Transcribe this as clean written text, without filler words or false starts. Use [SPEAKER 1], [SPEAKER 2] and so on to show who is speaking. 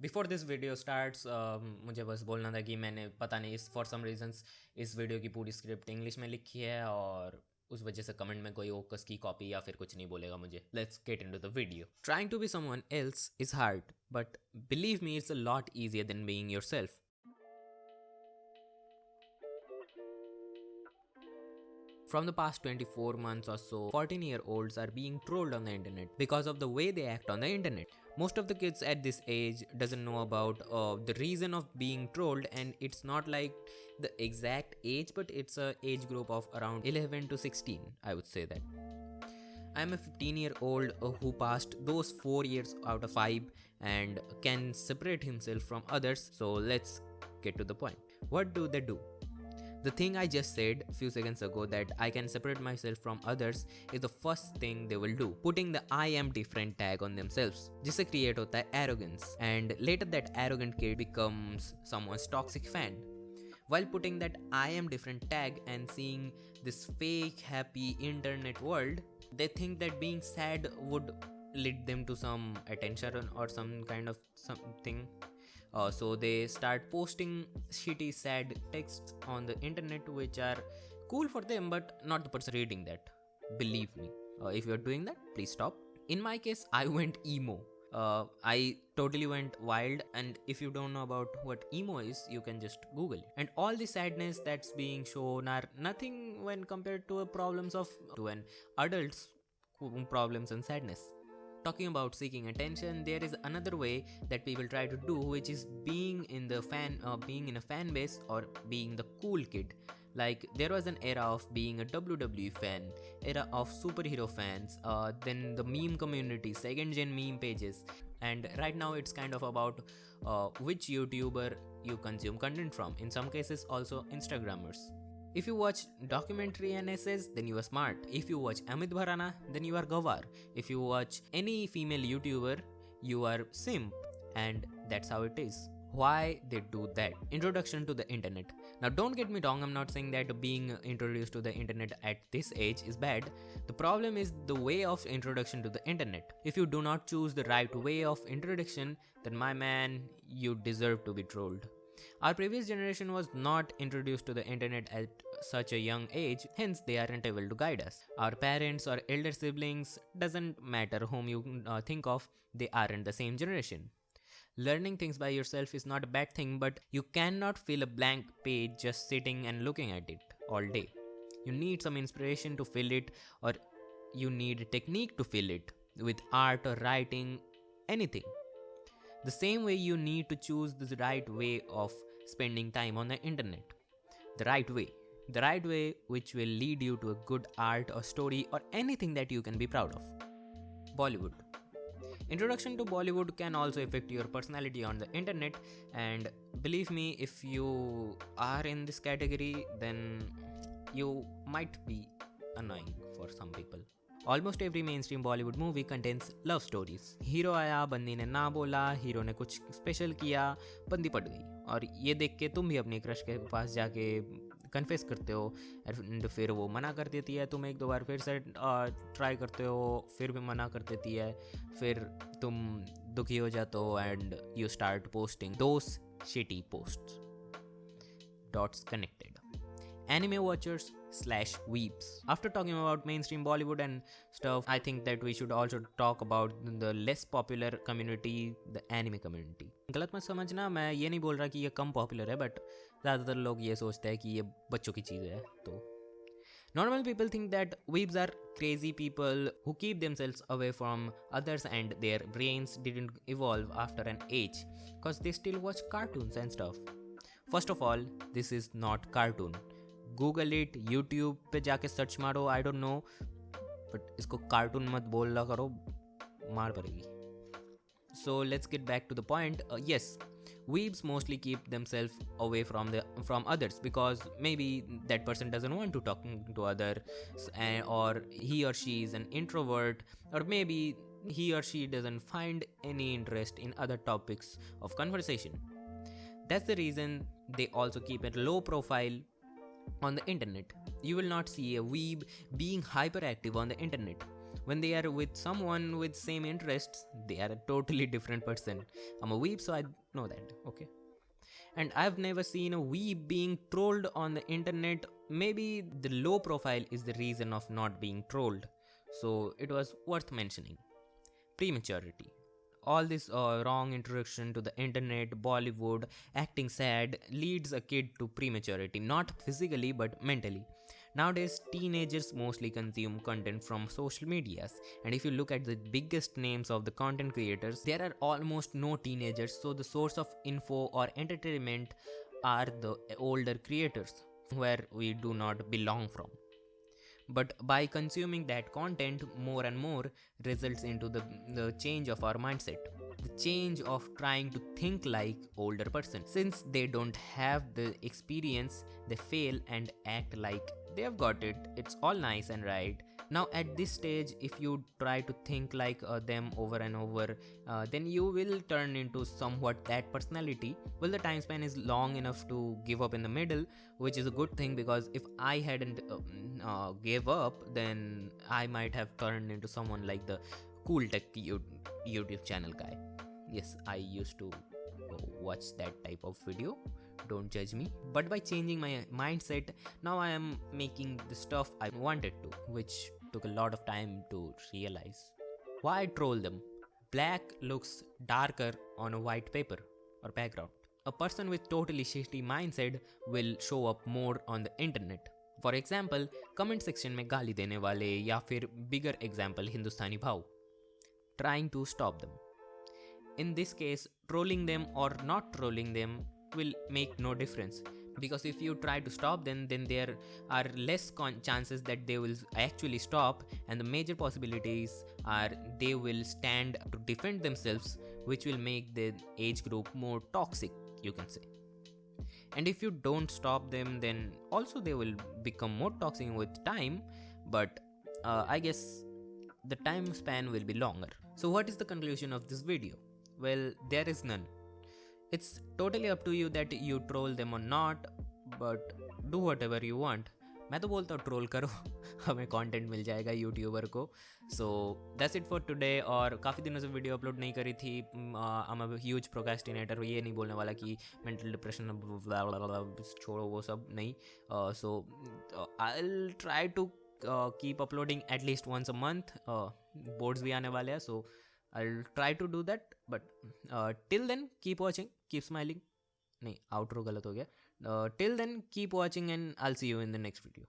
[SPEAKER 1] Before this video starts मुझे बस बोलना था कि मैंने पता नहीं इस फॉर सम रीजंस इस वीडियो की पूरी स्क्रिप्ट इंग्लिश में लिखी है और उस वजह से कमेंट में कोई ओकस की कॉपी या फिर कुछ नहीं बोलेगा मुझे. Let's get into the video. Trying to be someone else is hard, but believe me it's a lot easier than being yourself. From the past 24 months or so, 14-year-olds are being trolled on the internet because of the way they act on the internet. Most of the kids at this age doesn't know about the reason of being trolled, and it's not like the exact age, but it's a age group of around 11 to 16, I would say that. I'm a 15-year-old who passed those 4 years out of 5 and can separate himself from others. So let's get to the point. What do they do? The thing I just said a few seconds ago, that I can separate myself from others, is the first thing they will do, putting the I am different tag on themselves, जिससे create होता है arrogance, and later that arrogant kid becomes someone's toxic fan. While putting that I am different tag and seeing this fake happy internet world, they think that being sad would lead them to some attention or some kind of something. So they start posting shitty sad texts on the internet which are cool for them but not the person reading that. Believe me, if you're doing that, please stop. In my case, I went emo. I totally went wild, and if you don't know about what emo is, you can just Google it. And all the sadness that's being shown are nothing when compared to the problems of to an adult's problems and sadness. Talking about seeking attention, there is another way that people try to do, which is being in a fan base or being the cool kid. Like there was an era of being a WWE fan, era of superhero fans, then the meme community, second gen meme pages, and right now it's kind of about which YouTuber you consume content from. In some cases, also Instagrammers. If you watch documentary and essays, then you are smart. If you watch Amit Bharana, then you are Gawar. If you watch any female YouTuber, you are simp. And that's how it is. Why they do that? Introduction to the internet. Now don't get me wrong, I'm not saying that being introduced to the internet at this age is bad. The problem is the way of introduction to the internet. If you do not choose the right way of introduction, then my man, you deserve to be trolled. Our previous generation was not introduced to the internet at such a young age, hence they aren't able to guide us. Our parents or elder siblings, doesn't matter whom you think of, they aren't the same generation. Learning things by yourself is not a bad thing, but you cannot fill a blank page just sitting and looking at it all day. You need some inspiration to fill it, or you need a technique to fill it with art or writing, anything. The same way you need to choose the right way of spending time on the internet. The right way. The right way which will lead you to a good art or story or anything that you can be proud of. Bollywood. Introduction to Bollywood can also affect your personality on the internet, and believe me, if you are in this category, then you might be annoying for some people. Almost every mainstream Bollywood movie contains love stories. Hero आया, बंदी ने ना बोला, hero ने कुछ special किया, बंदी पट गई, और ये देख के तुम भी अपनी क्रश के पास जाके कन्फेस करते हो, एंड फिर वो मना कर देती है, तुम एक दो बार फिर से ट्राई करते हो, फिर भी मना कर देती है, फिर तुम दुखी हो जाते हो and you start posting those shitty posts. Dots connected. Anime watchers / weeps. After talking about mainstream Bollywood and stuff, I think that we should also talk about the less popular community, the anime community. गलत मत समझना, मैं ये नहीं बोल रहा कि ये कम पॉपुलर है, बट ज़्यादातर लोग ये सोचते हैं कि ये बच्चों की चीज़ है. तो normal people think that weebs are crazy people who keep themselves away from others and their brains didn't evolve after an age because they still watch cartoons and stuff. First of all, this is not cartoon. Google it, YouTube पे जाके search मारो, I don't know, but इसको cartoon मत बोला करो, मार पड़ेगी. So let's get back to the point. Yes, weebs mostly keep themselves away from others because maybe that person doesn't want to talk to others, or he or she is an introvert, or maybe he or she doesn't find any interest in other topics of conversation. That's the reason they also keep a low profile on the internet. You will not see a weeb being hyperactive on the internet. When they are with someone with same interests, they are a totally different person. I'm a weeb, so I know that, okay? And I've never seen a weeb being trolled on the internet. Maybe the low profile is the reason of not being trolled, so it was worth mentioning. Prematurity. All this wrong introduction to the internet, Bollywood, acting sad leads a kid to prematurity, not physically but mentally. Nowadays, teenagers mostly consume content from social medias, and if you look at the biggest names of the content creators, there are almost no teenagers, so the source of info or entertainment are the older creators where we do not belong from. But by consuming that content more and more results into the change of our mindset, the change of trying to think like older person. Since they don't have the experience, they fail and act like they have got it. It's all nice and right. Now at this stage, if you try to think like them over and over, then you will turn into somewhat that personality. Well, the time span is long enough to give up in the middle, which is a good thing, because if I hadn't gave up, then I might have turned into someone like the cool tech YouTube channel guy. Yes, I used to watch that type of video, don't judge me. But by changing my mindset, now I am making the stuff I wanted to, which took a lot of time to realize. Why troll them? Black looks darker on a white paper or background. A person with totally shitty mindset will show up more on the internet. For example, comment section में गाली देने वाले, या फिर bigger example हिंदुस्तानी भाव. Trying to stop them. In this case, trolling them or not trolling them will make no difference, because if you try to stop them, then there are less chances that they will actually stop, and the major possibilities are they will stand to defend themselves, which will make the age group more toxic, you can say. And if you don't stop them, then also they will become more toxic with time, but I guess the time span will be longer. So what is the conclusion of this video? Well, there is none. It's totally up to you that you troll them or not, but do whatever you want. मैं तो बोलता हूँ troll करो, हमें content मिल जाएगा YouTuber को. So that's it for today. और काफ़ी दिनों से वीडियो अपलोड नहीं करी थी. I am a huge procrastinator. ये नहीं बोलने वाला कि मेंटल डिप्रेशन छोड़ो, वो सब नहीं. So I will try to keep uploading at least once a month. Boards भी आने वाले हैं, सो I'll try to do that, but till then keep watching, keep smiling. नहीं, outro गलत हो गया. Till then keep watching and I'll see you in the next video.